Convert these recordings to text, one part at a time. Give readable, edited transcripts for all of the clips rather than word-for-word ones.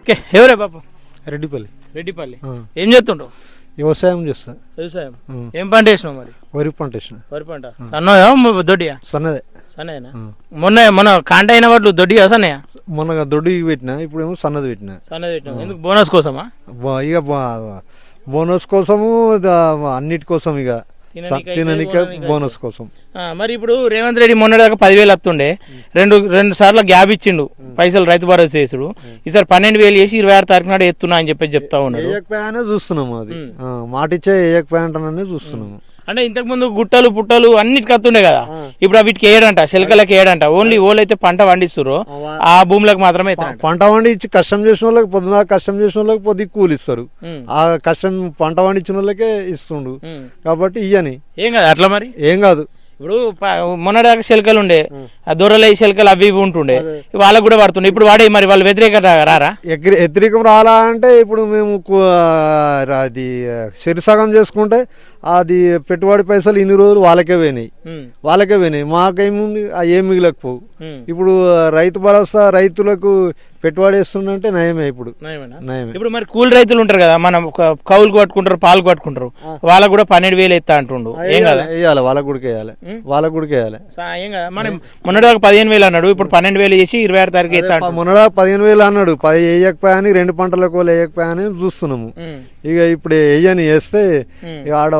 Okay ఎవరే బాబు? రెడ్డిపల్లి. రెడ్డిపల్లి. ఏం చేస్తుంటావు? వ్యవసాయం చేస్తా. వ్యవసాయం. ఏం పంట వేసినావు మరి? వరి పంట వేసిన. వరి పంట సన్నయా దొడ్డియా? సన్నదే. సన్నయేనా? మొన్న కాంట అయిన వాటి దొడ్డియా సన్నయా? మొన్న దొడ్డికి పెట్టిన, ఇప్పుడు ఏమో సన్నది పెట్టిన. సన్నది పెట్టినా ఎందుకు? బోనస్ కోసమా? ఇక బోనస్ కోసము, అన్నిటి కోసం, ఇక తిననిక బోనస్ కోసం. మరి ఇప్పుడు రేవంత్ రెడ్డి మొన్నటిదాకా 10,000 వస్తుండే, రెండు సార్లు గ్యాప్ ఇచ్చిండు పైసలు రైతు భరోసా చేసుడు. ఈసారి 12,000 చేసి 26 తారీఖు నాడు ఎత్తున్నా అని చెప్తా ఉన్నాడు. ఏయకపోయానే చూస్తున్నాము, అది మాట ఇచ్చే ఏయకపోయానే చూస్తున్నాము. అంటే ఇంతకు ముందు గుట్టలు పుట్టలు అన్నిటికి వస్తుండే కదా, ఇప్పుడు వీటికి వేయడంట, శిలకలకి వేయడంట. ఓన్లీ ఓలైతే పంట పండిస్తారు, ఆ భూములకు మాత్రమే పంట పండించి కష్టం చేసిన వాళ్ళకి పొద్దున, కష్టం చేసిన వాళ్ళకి పొద్దు కూలి ఇస్తారు. ఆ కష్టం పంట పండించిన వాళ్ళకే ఇస్తుండు కాబట్టి ఇయ్యని ఏం కాదు. అట్లా మరి ఏం కాదు. ఇప్పుడు మొన్నటిదాకా శిలకలు ఉండే, ఆ దొరలై శిలకలు అవి ఇవి ఉంటుండే, వాళ్ళకు కూడా పడుతుండే. ఇప్పుడు వాడే మరి వాళ్ళు వ్యతిరేకత రారా? వ్యతిరేకం రాలా అంటే ఇప్పుడు మేము అది సగం చేసుకుంటే అది పెట్టుబడి పైసలు ఇన్ని రోజులు వాళ్ళకే పోయినాయి. మాకేముంది, ఏం మిగిలకపోవు. ఇప్పుడు రైతు భరోసా రైతులకు పెట్టుబడి వేస్తుందంటే నయమే. ఇప్పుడు నయమే. ఇప్పుడు మరి కూలి రైతులు ఉంటారు కదా, మనం కౌలు కట్టుకుంటారు, పాలు కట్టుకుంటారు, వాళ్ళకు కూడా 12,000 ఎత్తా అంటుండు. ఏం కదా? వేయాలి, వాళ్ళకు కూడా వేయాలి. ఏం కదా? మనం మొన్నటిదాకా 15,000 అన్నాడు, ఇప్పుడు 12,000 చేసి 26 తారీఖు ఎత్తా. మొన్నటిదాకా 15,000 అన్నాడు, వేయకపోయా అని, 2 పంటలకు వేయకపోయా అని చూస్తున్నాము. ఇక ఇప్పుడు వేయని వేస్తే ఆడ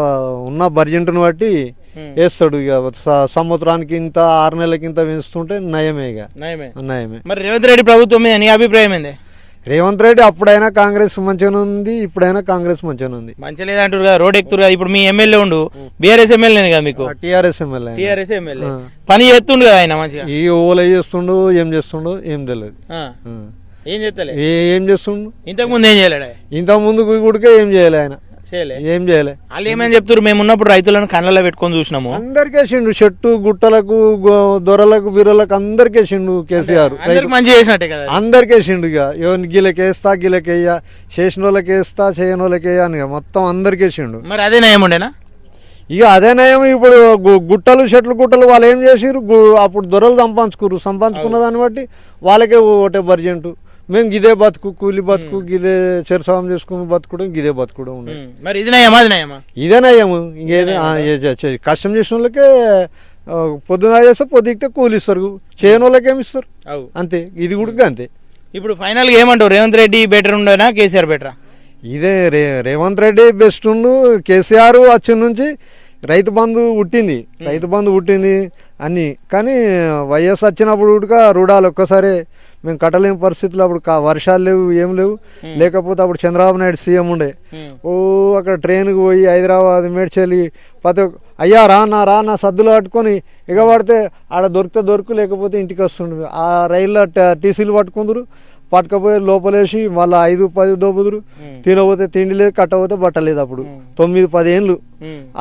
ఉన్న బడ్జెట్ను బట్టి వేస్తాడు. ఇక సంవత్సరానికి ఇంత, 6 నెలలకి ఇంత పెంచుతుంటే నయమే. ఇక నయమే. మరి రేవంత్ రెడ్డి ప్రభుత్వం మీద నీ అభిప్రాయం ఏంది? రేవంత్ రెడ్డి అప్పుడైనా కాంగ్రెస్ మంచిగానే ఉంది, ఇప్పుడైనా కాంగ్రెస్ మంచిగానే ఉంది. మంచిగా లేదంటారు కదా, రోడ్ ఎక్కుతారు కదా. ఇప్పుడు మీ ఎమ్మెల్యే ఉండు, బీఆర్ఎస్ ఎమ్మెల్యే కదా మీకు? టీఆర్ఎస్ ఎమ్మెల్యే పని చేస్తుండు కదా ఆయన మంచిగా. ఈ ఓలే చేస్తుండు, ఏం చేస్తుండో ఏం తెలియదు. ఏం చేస్తలే, ఏం చేస్తుండు? ఇంతకు ముందు ఏం చేయలేడు? ఇంతకు ముందు కూడా ఏం చేయలే ఆయన. ఏం చేయలే. వాళ్ళు ఏమని చెప్తారు, మేము ఉన్నప్పుడు రైతులను కళ్ళలో పెట్టుకొని చూసినాము. అందరికేసిండు, చెట్టు గుట్టలకు, దొరలకు, బిర్రలకు అందరికేసిండు కేసీఆర్. మంచి చేసినట్టే కదా, అందరికేసిండు. ఇక ఎవరిని గిలకేస్తా, గిలకేయ్యా, చేసిన వాళ్ళకి వేస్తా, చేయని వాళ్ళకి వేయా అని మొత్తం అందరికేసిండు. మరి అదే నయం ఉండేనా? ఇక అదే నయం. ఇప్పుడు గుట్టలు, చెట్లు, గుట్టలు వాళ్ళు ఏం చేసిరు, అప్పుడు దొరలు సంపాదించుకున్న దాన్ని బట్టి వాళ్ళకే ఒకటే బర్జెంటు. మేము గిదే బతుకు, కూలి బతుకు, గిదే చెరసాం చేసుకుని బతుకుడం, గిదే బతుకుడం ఉండదు. మరి ఇది నయమా? అది నయమా? ఇదే నయము. ఇంకేదే కష్టం చేసిన వాళ్ళకే పొద్దున చేస్తే పొద్దుకితే కూలి ఇస్తారు, చేయని వాళ్ళకి ఏమి ఇస్తారు, అంతే. ఇది కూడా అంతే. ఇప్పుడు ఫైనల్ గా ఏమంటావు, రేవంత్ రెడ్డి బెటర్ ఉండేనా కేసీఆర్ బెటరా? ఇదే రేవంత్ రెడ్డి బెస్ట్ ఉండు. కేసీఆర్ వచ్చిన నుంచి రైతు బంధు పుట్టింది అన్ని. కానీ వైఎస్ వచ్చినప్పుడు కూడా రుణాలు ఒక్కసారి మేము కట్టలేని పరిస్థితులు. అప్పుడు వర్షాలు లేవు, ఏం లేవు. లేకపోతే అప్పుడు చంద్రబాబు నాయుడు సీఎం ఉండే. అక్కడ ట్రైన్కి పోయి హైదరాబాద్ మేడ్చల్లి అయ్యా రా సద్దులు పట్టుకొని ఎగబడితే ఆడ దొరుకు, లేకపోతే ఇంటికి వస్తుండే. ఆ రైల్లో టీసీలు పట్టుకపోయి లోపలేసి మళ్ళీ 5-10 దోబుదురు. తినబోతే తిండి లేదు, కట్టబోతే బట్టలేదు. అప్పుడు 9-10 ఏళ్ళు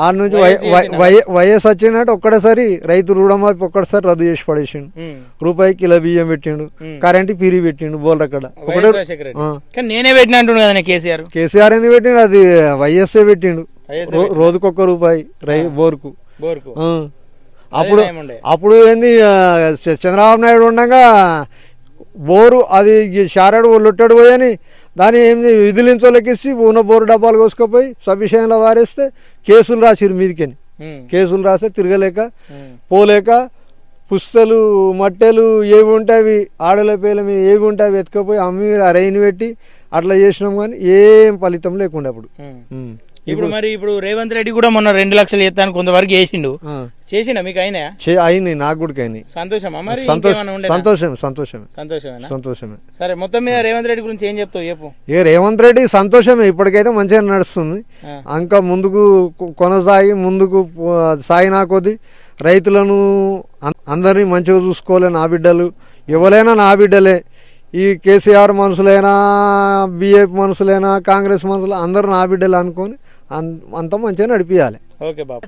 ఆడ నుంచి వైఎస్ వచ్చినట్టు ఒక్కడేసారి రైతు రుణమాఫీ ఒక్కడసారి రద్దు చేసి పడేసిండు. రూపాయి కిలో బియ్యం పెట్టిండు, కరెంటు పిరి పెట్టిండు బోర్లక్కడ. నేనే పెట్టిన అంటుండు కేసీఆర్ ఎందుకు పెట్టిండు? అది వైఎస్ పెట్టిండు. రోజుకొక్క రూపాయి బోర్కు. అప్పుడు ఏంది, చంద్రబాబు నాయుడు ఉండగా బోరు అది షారాడు లొట్టాడు పోయని దాన్ని ఏమి విధులించోళ్ళకిచ్చి ఉన్న బోరు డబ్బాలు కోసుకుపోయి సబ్మిషన్లో వారేస్తే కేసులు రాసిరు మీదికని. కేసులు రాస్తే తిరగలేక పోలేక పుస్తలు మట్టెలు ఏవి ఉంటే అవి ఆడల పేర్ల మీద ఏవి ఉంటే అవి ఎత్తుకపోయి అమ్మి రైన్ పెట్టి అట్లా చేసినాం. కానీ ఏం ఫలితం లేకుండా అప్పుడు. ఇప్పుడు రేవంత్ రెడ్డి కూడా మొన్న 2 లక్షలు ఎత్తాను కొంతవరకు చేసిండా మీకు? అయినాయి, నాకు కూడా అయినాయి. సంతోషమా? మరి సంతోషమే. సరే, మొత్తం మీద రేవంత్ రెడ్డి గురించి ఏం చెప్తావు చెప్పు. రేవంత్ రెడ్డి సంతోషమే, ఇప్పటికైతే మంచిగా నడుస్తుంది. ఇంకా ముందుకు ముందుకు సాగినా కొద్ది రైతులను అందరినీ మంచిగా చూసుకోవాలి. నా బిడ్డలు ఎవరైనా నా బిడ్డలే. ఈ కేసీఆర్ మనుషులైనా, బీజేపీ మనుషులైనా, కాంగ్రెస్ మనుషులు అందరూ నా బిడ్డలు అనుకొని అంత మంచిగా నడిపియాలి. ఓకే బాబు.